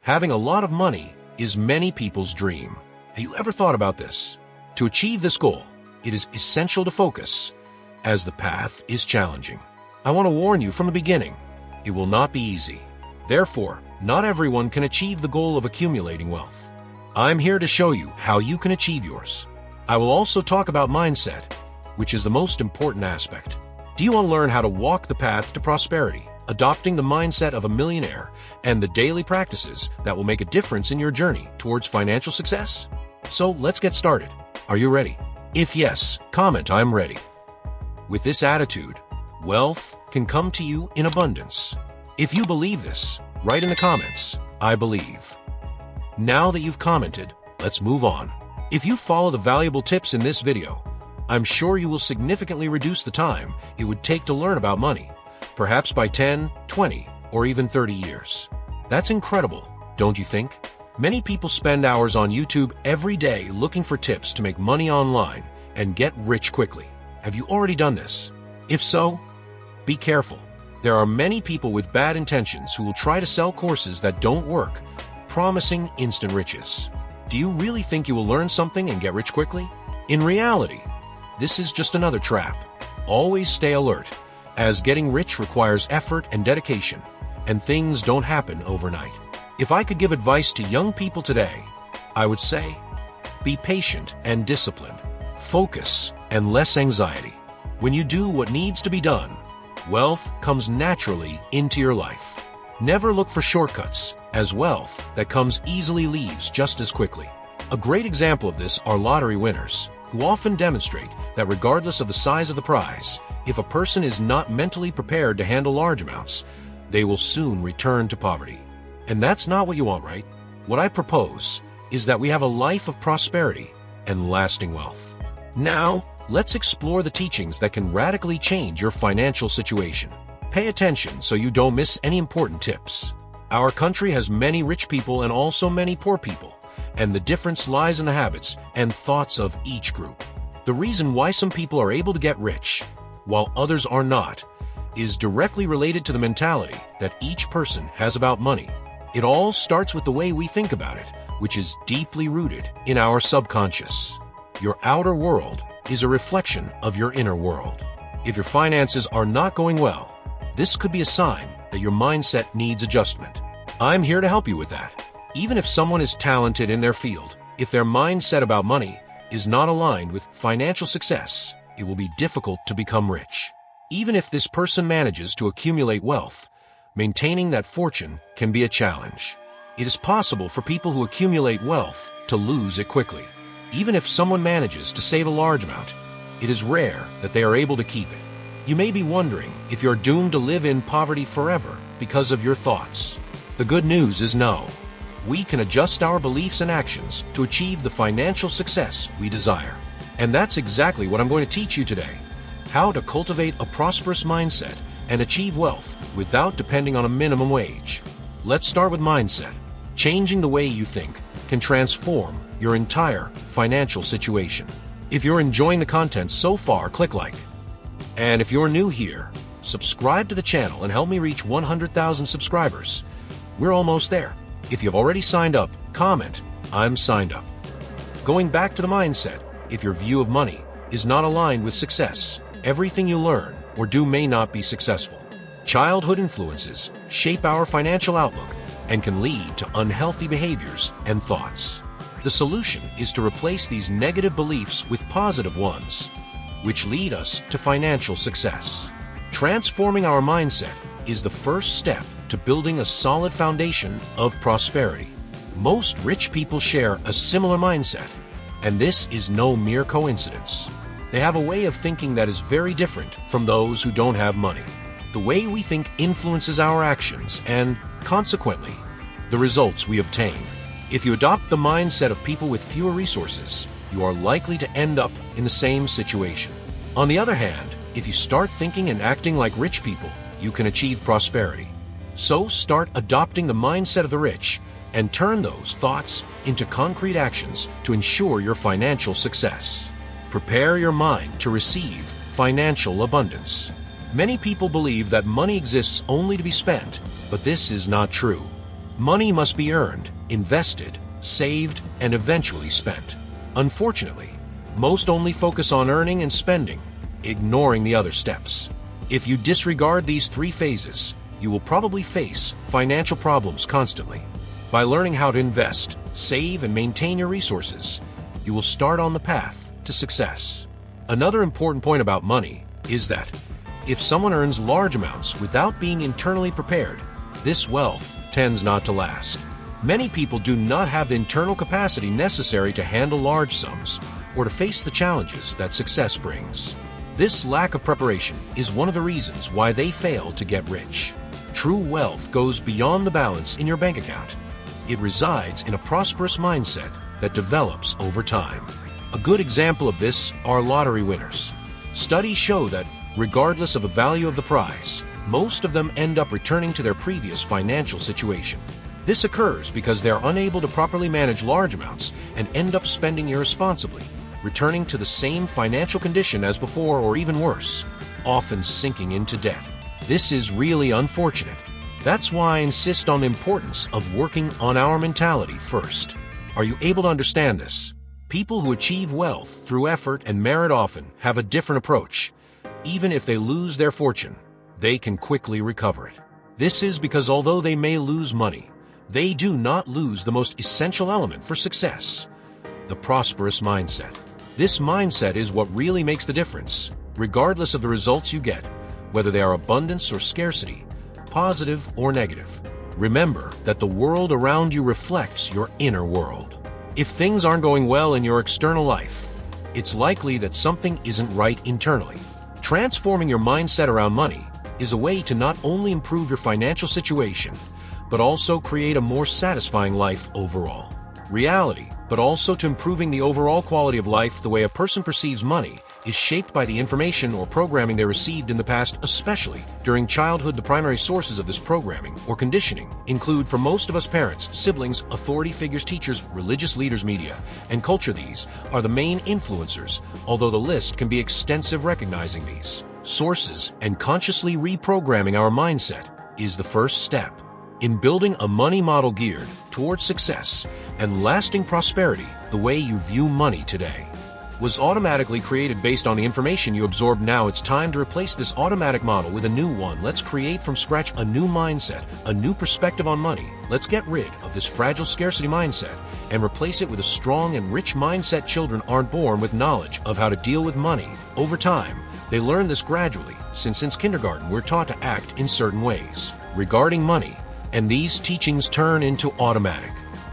Having a lot of money is many people's dream. Have you ever thought about this? To achieve this goal, it is essential to focus, as the path is challenging. I want to warn you from the beginning, it will not be easy. Therefore, not everyone can achieve the goal of accumulating wealth. I'm here to show you how you can achieve yours. I will also talk about mindset, which is the most important aspect. Do you want to learn how to walk the path to prosperity, adopting the mindset of a millionaire, and the daily practices that will make a difference in your journey towards financial success? So let's get started. Are you ready? If yes, comment "I'm ready." With this attitude, wealth can come to you in abundance. If you believe this, write in the comments, "I believe." Now that you've commented, let's move on. If you follow the valuable tips in this video, I'm sure you will significantly reduce the time it would take to learn about money, perhaps by 10, 20, or even 30 years. That's incredible, don't you think? Many people spend hours on YouTube every day looking for tips to make money online and get rich quickly. Have you already done this? If so, be careful. There are many people with bad intentions who will try to sell courses that don't work, promising instant riches. Do you really think you will learn something and get rich quickly? In reality, this is just another trap. Always stay alert, as getting rich requires effort and dedication, and things don't happen overnight. If I could give advice to young people today, I would say, be patient and disciplined, focus and less anxiety. When you do what needs to be done, wealth comes naturally into your life. Never look for shortcuts, as wealth that comes easily leaves just as quickly. A great example of this are lottery winners, who often demonstrate that regardless of the size of the prize, if a person is not mentally prepared to handle large amounts, they will soon return to poverty. And that's not what you want, right? What I propose is that we have a life of prosperity and lasting wealth. Now, let's explore the teachings that can radically change your financial situation. Pay attention so you don't miss any important tips. Our country has many rich people and also many poor people, and the difference lies in the habits and thoughts of each group. The reason why some people are able to get rich, while others are not, is directly related to the mentality that each person has about money. It all starts with the way we think about it, which is deeply rooted in our subconscious. Your outer world is a reflection of your inner world. If your finances are not going well, this could be a sign that your mindset needs adjustment. I'm here to help you with that. Even if someone is talented in their field, if their mindset about money is not aligned with financial success, it will be difficult to become rich. Even if this person manages to accumulate wealth, maintaining that fortune can be a challenge. It is possible for people who accumulate wealth to lose it quickly. Even if someone manages to save a large amount, it is rare that they are able to keep it. You may be wondering if you're doomed to live in poverty forever because of your thoughts. The good news is no. We can adjust our beliefs and actions to achieve the financial success we desire. And that's exactly what I'm going to teach you today. How to cultivate a prosperous mindset and achieve wealth without depending on a minimum wage. Let's start with mindset. Changing the way you think can transform your entire financial situation. If you're enjoying the content so far, click like. And if you're new here, subscribe to the channel and help me reach 100,000 subscribers. We're almost there. If you've already signed up, comment, "I'm signed up." Going back to the mindset, if your view of money is not aligned with success, everything you learn or do may not be successful. Childhood influences shape our financial outlook and can lead to unhealthy behaviors and thoughts. The solution is to replace these negative beliefs with positive ones, which lead us to financial success. Transforming our mindset is the first step to building a solid foundation of prosperity. Most rich people share a similar mindset, and this is no mere coincidence. They have a way of thinking that is very different from those who don't have money. The way we think influences our actions and, consequently, the results we obtain. If you adopt the mindset of people with fewer resources, you are likely to end up in the same situation. On the other hand, if you start thinking and acting like rich people, you can achieve prosperity. So start adopting the mindset of the rich and turn those thoughts into concrete actions to ensure your financial success. Prepare your mind to receive financial abundance. Many people believe that money exists only to be spent, but this is not true. Money must be earned, invested, saved, and eventually spent. Unfortunately, most only focus on earning and spending, ignoring the other steps. If you disregard these three phases, you will probably face financial problems constantly. By learning how to invest, save, and maintain your resources, you will start on the path to success. Another important point about money is that if someone earns large amounts without being internally prepared, this wealth tends not to last. Many people do not have the internal capacity necessary to handle large sums or to face the challenges that success brings. This lack of preparation is one of the reasons why they fail to get rich. True wealth goes beyond the balance in your bank account. It resides in a prosperous mindset that develops over time. A good example of this are lottery winners. Studies show that, regardless of the value of the prize, most of them end up returning to their previous financial situation. This occurs because they are unable to properly manage large amounts and end up spending irresponsibly, returning to the same financial condition as before or even worse, often sinking into debt. This is really unfortunate. That's why I insist on the importance of working on our mentality first. Are you able to understand this? People who achieve wealth through effort and merit often have a different approach. Even if they lose their fortune, they can quickly recover it. This is because although they may lose money, they do not lose the most essential element for success: the prosperous mindset. This mindset is what really makes the difference, regardless of the results you get, whether they are abundance or scarcity, positive or negative. Remember that the world around you reflects your inner world. If things aren't going well in your external life, it's likely that something isn't right internally. Transforming your mindset around money is a way to not only improve your financial situation, but also create a more satisfying life overall. Reality, but also to improving the overall quality of life. The way a person perceives money is shaped by the information or programming they received in the past, especially during childhood. The primary sources of this programming or conditioning include, for most of us, parents, siblings, authority figures, teachers, religious leaders, media, and culture. These are the main influencers, although the list can be extensive. Recognizing these sources and consciously reprogramming our mindset is the first step in building a money model geared towards success and lasting prosperity. The way you view money today was automatically created based on the information you absorbed. Now it's time to replace this automatic model with a new one. Let's create from scratch a new mindset, a new perspective on money. Let's get rid of this fragile scarcity mindset and replace it with a strong and rich mindset. Children aren't born with knowledge of how to deal with money. Over time, they learn this gradually, since kindergarten we're taught to act in certain ways regarding money, and these teachings turn into automatic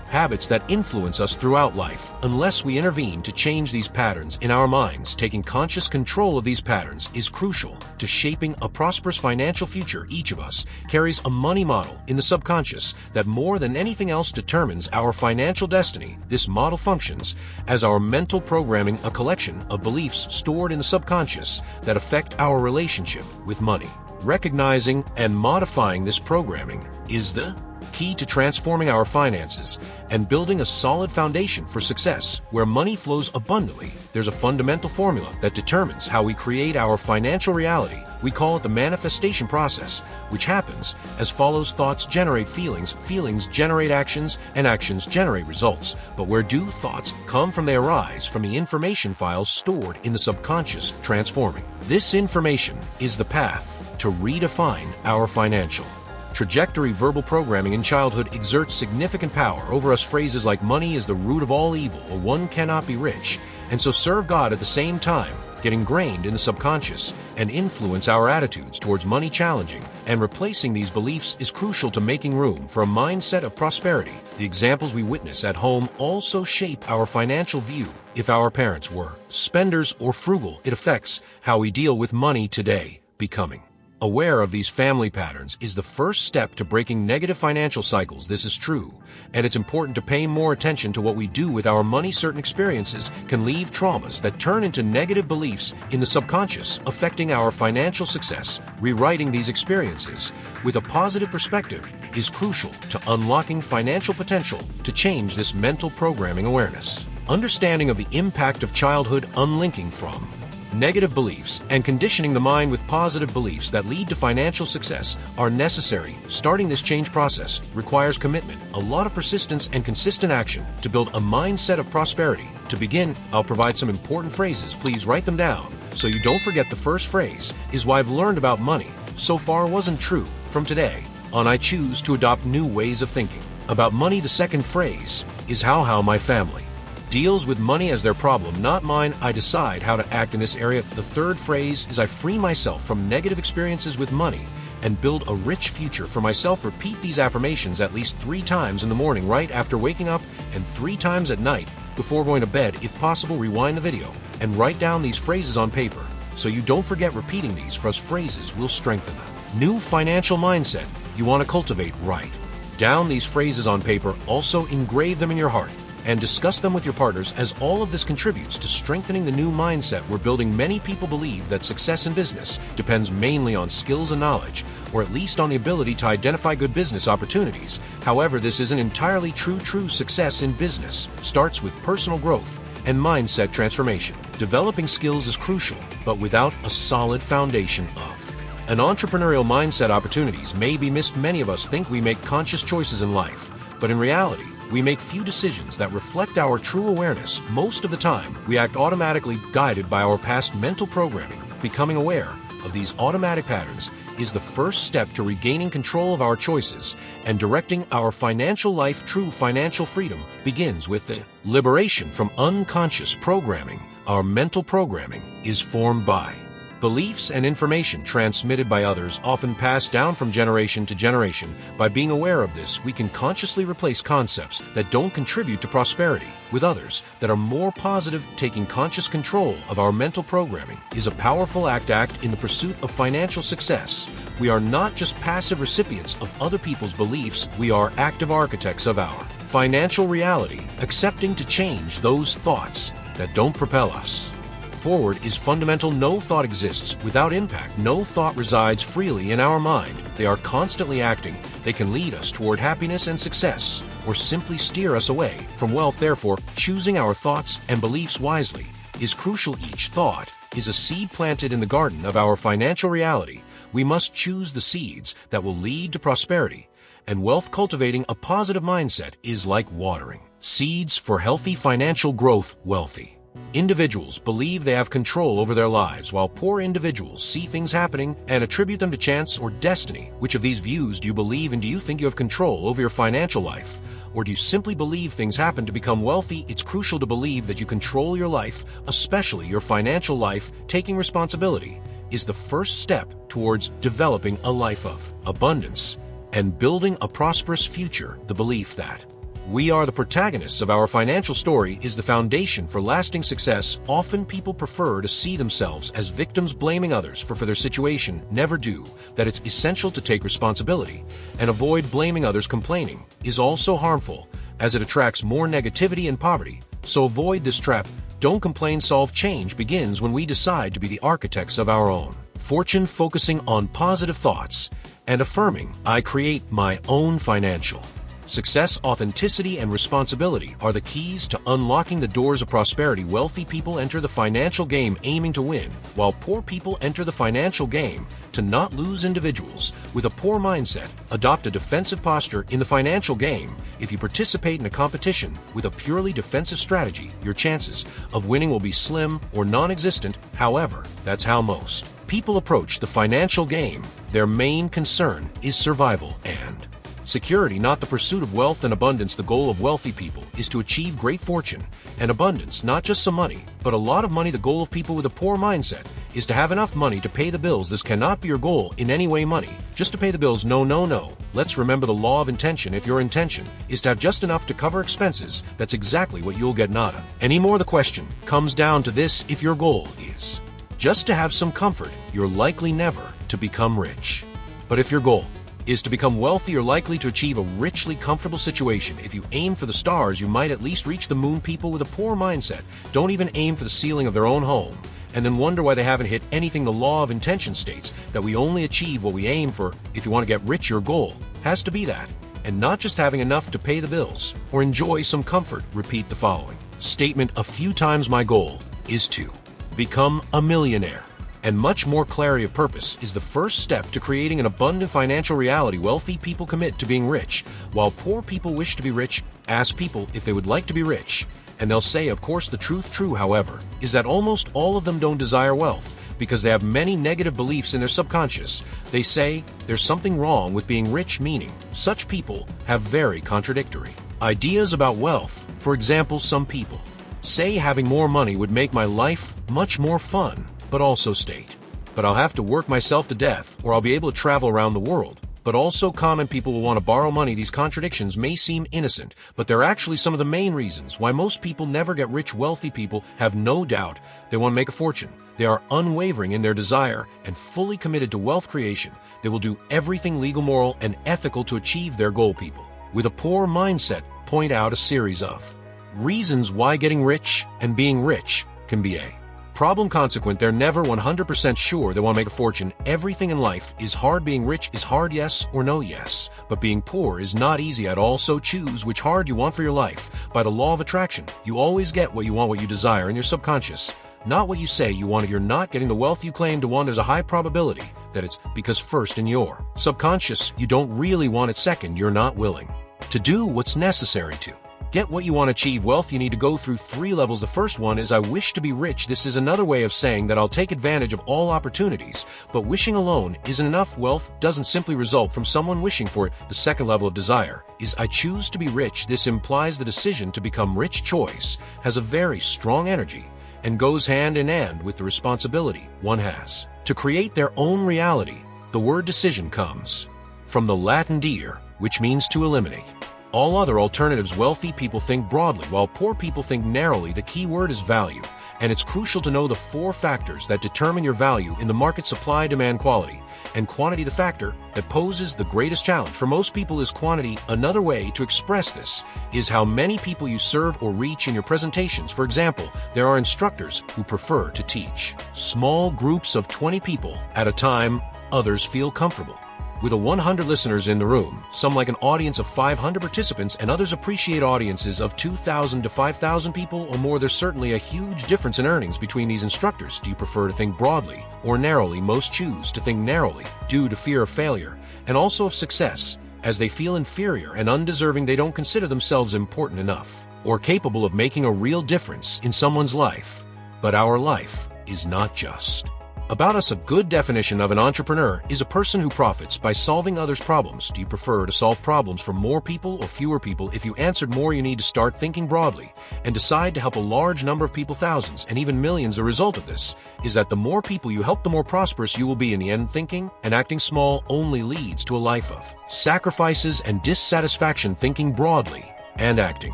habits that influence us throughout life unless we intervene to change these patterns in our minds. Taking conscious control of these patterns is crucial to shaping a prosperous financial future. Each of us carries a money model in the subconscious that more than anything else determines our financial destiny. This model functions as our mental programming, a collection of beliefs stored in the subconscious that affect our relationship with money. Recognizing and modifying this programming is the key to transforming our finances and building a solid foundation for success. Where money flows abundantly, there's a fundamental formula that determines how we create our financial reality. We call it the manifestation process, which happens as follows: thoughts generate feelings, feelings generate actions, and actions generate results. But where do thoughts come from? They arise from the information files stored in the subconscious. Transforming this information is the path to redefine our financial trajectory. Verbal programming in childhood exerts significant power over us. Phrases like "money is the root of all evil," or "one cannot be rich and so serve God" at the same time get ingrained in the subconscious and influence our attitudes towards money. Challenging and replacing these beliefs is crucial to making room for a mindset of prosperity. The examples we witness at home also shape our financial view. If our parents were spenders or frugal, it affects how we deal with money today. Becoming aware of these family patterns is the first step to breaking negative financial cycles. This is true, and it's important to pay more attention to what we do with our money. Certain experiences can leave traumas that turn into negative beliefs in the subconscious, affecting our financial success. Rewriting these experiences with a positive perspective is crucial to unlocking financial potential. To change this mental programming awareness, understanding of the impact of childhood, unlinking from Negative beliefs and conditioning the mind with positive beliefs that lead to financial success are necessary. Starting this change process requires commitment, a lot of persistence, and consistent action to build a mindset of prosperity. To begin, I'll provide some important phrases. Please write them down so you don't forget. The first phrase is, "What I've learned about money so far wasn't true. From today on, I choose to adopt new ways of thinking about money." The second phrase is, how my family deals with money as their problem, not mine. I decide how to act in this area." The third phrase is, "I free myself from negative experiences with money and build a rich future for myself." Repeat these affirmations at least 3 times in the morning right after waking up and 3 times at night before going to bed. If possible, rewind the video and write down these phrases on paper so you don't forget. Repeating these phrases will strengthen them. New financial mindset you want to cultivate. Write down these phrases on paper. Also engrave them in your heart and discuss them with your partners, as all of this contributes to strengthening the new mindset we're building. Many people believe that success in business depends mainly on skills and knowledge, or at least on the ability to identify good business opportunities. However, this isn't entirely true. True success in business starts with personal growth and mindset transformation. Developing skills is crucial, but without a solid foundation of an entrepreneurial mindset, opportunities may be missed. Many of us think we make conscious choices in life, but in reality, we make few decisions that reflect our true awareness. Most of the time, we act automatically, guided by our past mental programming. Becoming aware of these automatic patterns is the first step to regaining control of our choices and directing our financial life. True financial freedom begins with the liberation from unconscious programming. Our mental programming is formed by beliefs and information transmitted by others, often passed down from generation to generation. By being aware of this, we can consciously replace concepts that don't contribute to prosperity with others that are more positive. Taking conscious control of our mental programming is a powerful act in the pursuit of financial success. We are not just passive recipients of other people's beliefs, we are active architects of our financial reality, accepting to change those thoughts that don't propel us forward is fundamental. No thought exists without impact. No thought resides freely in our mind. They are constantly acting. They can lead us toward happiness and success, or simply steer us away from wealth. Therefore, choosing our thoughts and beliefs wisely is crucial. Each thought is a seed planted in the garden of our financial reality. We must choose the seeds that will lead to prosperity and wealth. Cultivating a positive mindset is like watering seeds for healthy financial growth. Wealthy individuals believe they have control over their lives, while poor individuals see things happening and attribute them to chance or destiny. Which of these views do you believe in? Do you think you have control over your financial life, or do you simply believe things happen to become wealthy? It's crucial to believe that you control your life, especially your financial life. Taking responsibility is the first step towards developing a life of abundance and building a prosperous future. The belief that we are the protagonists of our financial story is the foundation for lasting success. Often people prefer to see themselves as victims, blaming others for their situation. Never do that. It's essential to take responsibility and avoid blaming others. Complaining is also harmful, as it attracts more negativity and poverty. So avoid this trap. Don't complain. Solve. Change begins when we decide to be the architects of our own fortune. Focusing on positive thoughts and affirming, "I create my own financial success." Authenticity and responsibility are the keys to unlocking the doors of prosperity. Wealthy people enter the financial game aiming to win, while poor people enter the financial game to not lose. Individuals with a poor mindset adopt a defensive posture in the financial game. If you participate in a competition with a purely defensive strategy, your chances of winning will be slim or non-existent. However, that's how most people approach the financial game. Their main concern is survival and security, not the pursuit of wealth and abundance. The goal of wealthy people is to achieve great fortune and abundance, not just some money, but a lot of money. The goal of people with a poor mindset is to have enough money to pay the bills. This cannot be your goal in any way. Money just to pay the bills. No, no, no. Let's remember the law of intention. If your intention is to have just enough to cover expenses, that's exactly what you'll get. Nada anymore. The question comes down to this: if your goal is just to have some comfort, you're likely never to become rich. But if your goal is to become wealthy, you're likely to achieve a richly comfortable situation. If you aim for the stars, you might at least reach the moon. People with a poor mindset don't even aim for the ceiling of their own home and then wonder why they haven't hit anything. The law of intention states that we only achieve what we aim for. If you want to get rich, your goal has to be that, and not just having enough to pay the bills or enjoy some comfort. Repeat the following statement a few times: my goal is to Become a millionaire. And much more clarity of purpose is the first step to creating an abundant financial reality. Wealthy people commit to being rich, while poor people wish to be rich. Ask people if they would like to be rich, and they'll say, of course. The truth, however, is that almost all of them don't desire wealth, because they have many negative beliefs in their subconscious. They say there's something wrong with being rich, meaning such people have very contradictory ideas about wealth. For example, some people say having more money would make my life much more fun, but also state, but I'll have to work myself to death, or I'll be able to travel around the world. But also common people will want to borrow money. These contradictions may seem innocent, but they're actually some of the main reasons why most people never get rich. Wealthy people have no doubt they want to make a fortune. They are unwavering in their desire and fully committed to wealth creation. They will do everything legal, moral, and ethical to achieve their goal. People with a poor mindset point out a series of reasons why getting rich and being rich can be a problem. Consequent, they're never 100% sure they want to make a fortune. Everything in life is hard. Being rich is hard, yes or no, yes. But being poor is not easy at all. So choose which hard you want for your life. By the law of attraction, you always get what you want, what you desire in your subconscious, not what you say you want. If you're not getting the wealth you claim to want, there's a high probability that it's because first, in your subconscious, you don't really want it. Second, you're not willing to do what's necessary to get what you want to achieve wealth. You need to go through 3 levels. The first one is I wish to be rich. This is another way of saying that I'll take advantage of all opportunities, but wishing alone isn't enough. Wealth doesn't simply result from someone wishing for it. The second level of desire is I choose to be rich. This implies the decision to become rich. Choice has a very strong energy and goes hand in hand with the responsibility one has to create their own reality. The word decision comes from the Latin dire, which means to eliminate all other alternatives. Wealthy people think broadly, while poor people think narrowly. The key word is value, and it's crucial to know the 4 factors that determine your value in the market: supply, demand, quality, and quantity. The factor that poses the greatest challenge for most people is quantity. Another way to express this is how many people you serve or reach in your presentations. For example, there are instructors who prefer to teach small groups of 20 people at a time. Others feel comfortable with 100 listeners in the room. Some like an audience of 500 participants, and others appreciate audiences of 2,000 to 5,000 people or more. There's certainly a huge difference in earnings between these instructors. Do you prefer to think broadly or narrowly? Most choose to think narrowly due to fear of failure and also of success, as they feel inferior and undeserving. They don't consider themselves important enough or capable of making a real difference in someone's life. But our life is not just about us. A good definition of an entrepreneur is a person who profits by solving others' problems. Do you prefer to solve problems for more people or fewer people? If you answered more, you need to start thinking broadly and decide to help a large number of people, thousands and even millions. The result of this is that the more people you help, the more prosperous you will be. In the end, thinking and acting small only leads to a life of sacrifices and dissatisfaction. Thinking broadly and acting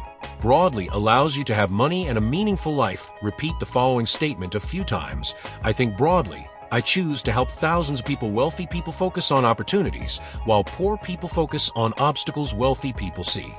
broadly allows you to have money and a meaningful life. Repeat the following statement a few times. I think broadly. I choose to help thousands of people. Wealthy people focus on opportunities, while poor people focus on obstacles. Wealthy people see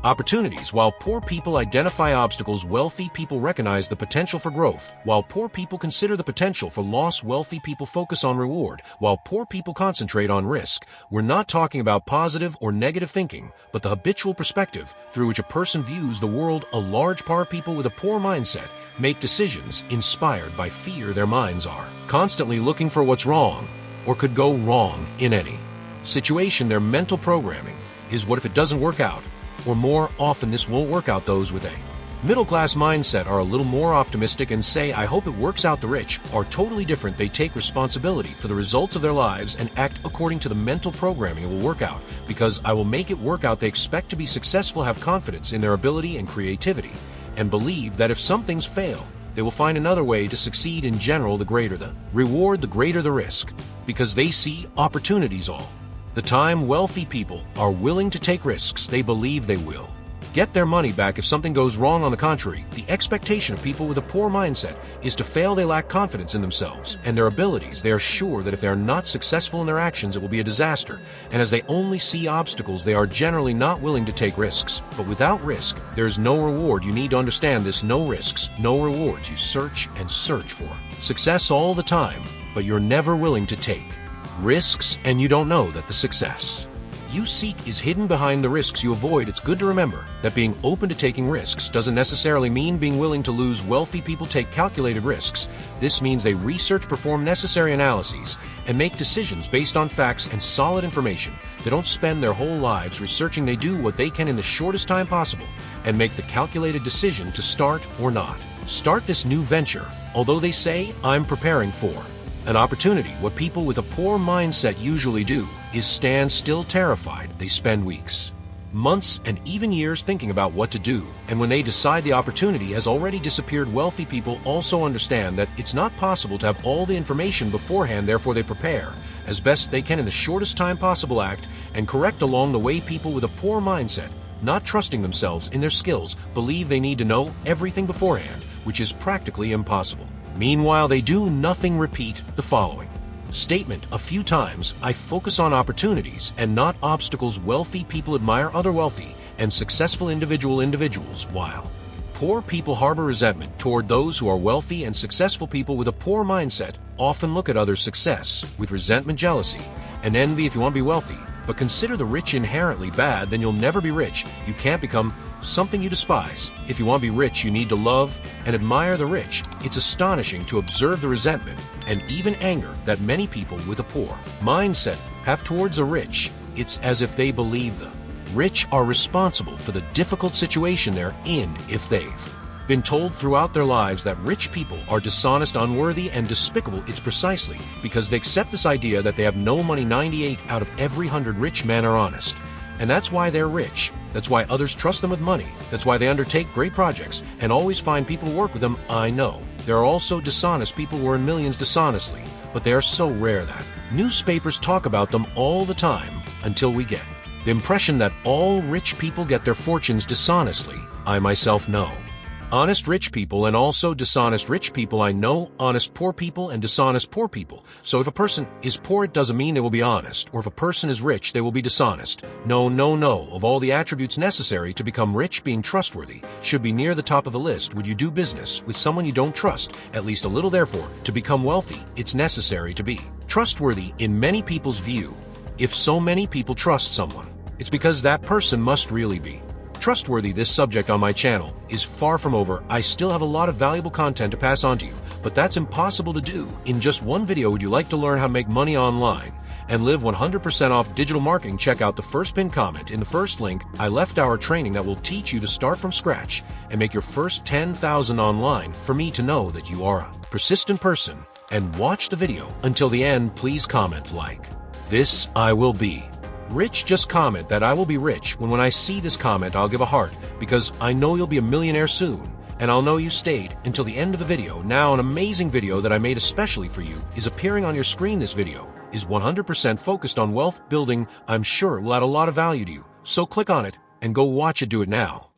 opportunities, while poor people identify obstacles. Wealthy people recognize the potential for growth, while poor people consider the potential for loss. Wealthy people focus on reward, while poor people concentrate on risk. We're not talking about positive or negative thinking, but the habitual perspective through which a person views the world. A large part of people with a poor mindset make decisions inspired by fear. Their minds are constantly looking for what's wrong or could go wrong in any situation. Their mental programming is, what if it doesn't work out? Or more often, this won't work out. Those with a middle-class mindset are a little more optimistic and say, I hope it works out. The rich are totally different. They take responsibility for the results of their lives and act according to the mental programming. It will work out because I will make it work out. They expect to be successful, have confidence in their ability and creativity, and believe that if some things fail, they will find another way to succeed. In general, the greater the reward, the greater the risk, because they see opportunities all the time. Wealthy people are willing to take risks. They believe they will get their money back if something goes wrong. On the contrary, the expectation of people with a poor mindset is to fail. They lack confidence in themselves and their abilities. They are sure that if they are not successful in their actions, it will be a disaster. And as they only see obstacles, they are generally not willing to take risks. But without risk, there is no reward. You need to understand this. No risks, no rewards. You search and search for success all the time, but you're never willing to take risks, and you don't know that the success you seek is hidden behind the risks you avoid. It's good to remember that being open to taking risks doesn't necessarily mean being willing to lose. Wealthy people take calculated risks. This means they research, perform necessary analyses, and make decisions based on facts and solid information. They don't spend their whole lives researching. They do what they can in the shortest time possible and make the calculated decision to start or not. Start this new venture, although they say, I'm preparing for an opportunity. What people with a poor mindset usually do is stand still terrified. They spend weeks, months, and even years thinking about what to do, and when they decide, the opportunity has already disappeared. Wealthy people also understand that it's not possible to have all the information beforehand. Therefore, they prepare as best they can in the shortest time possible, act and correct along the way. People with a poor mindset, not trusting themselves in their skills, believe they need to know everything beforehand, which is practically impossible. Meanwhile, they do nothing. Repeat the following statement a few times: I focus on opportunities and not obstacles. Wealthy people admire other wealthy and successful individuals, while poor people harbor resentment toward those who are wealthy and successful. People with a poor mindset often look at others' success with resentment, jealousy, and envy. If you want to be wealthy, but consider the rich inherently bad, then you'll never be rich. You can't become something you despise. If you want to be rich, you need to love and admire the rich. It's astonishing to observe the resentment and even anger that many people with a poor mindset have towards the rich. It's as if they believe the rich are responsible for the difficult situation they're in. If they've been told throughout their lives that rich people are dishonest, unworthy, and despicable, it's precisely because they accept this idea that they have no money. 98 out of every 100 rich men are honest. And that's why they're rich. That's why others trust them with money. That's why they undertake great projects and always find people to work with them. I know there are also dishonest people who earn millions dishonestly, but they are so rare that newspapers talk about them all the time until we get the impression that all rich people get their fortunes dishonestly. I myself know honest rich people and also dishonest rich people. I know honest poor people and dishonest poor people. So if a person is poor, it doesn't mean they will be honest, or if a person is rich, they will be dishonest. No. Of all the attributes necessary to become rich, being trustworthy should be near the top of the list. Would you do business with someone you don't trust? At least a little. Therefore, to become wealthy, it's necessary to be trustworthy. In many people's view, if so many people trust someone, it's because that person must really be trustworthy. This subject on my channel is far from over. I still have a lot of valuable content to pass on to you, but that's impossible to do in just one video. Would you like to learn how to make money online and live 100% off digital marketing? Check out the first pinned comment. In the first link, I left our training that will teach you to start from scratch and make your first 10,000 online. For me to know that you are a persistent person and watch the video until the end, please comment like this: I will be rich. Just comment that I will be rich. When I see this comment, I'll give a heart, because I know you'll be a millionaire soon, and I'll know you stayed until the end of the video. Now, an amazing video that I made especially for you is appearing on your screen. This video is 100% focused on wealth building. I'm sure it will add a lot of value to you. So click on it and go watch it. Do it now.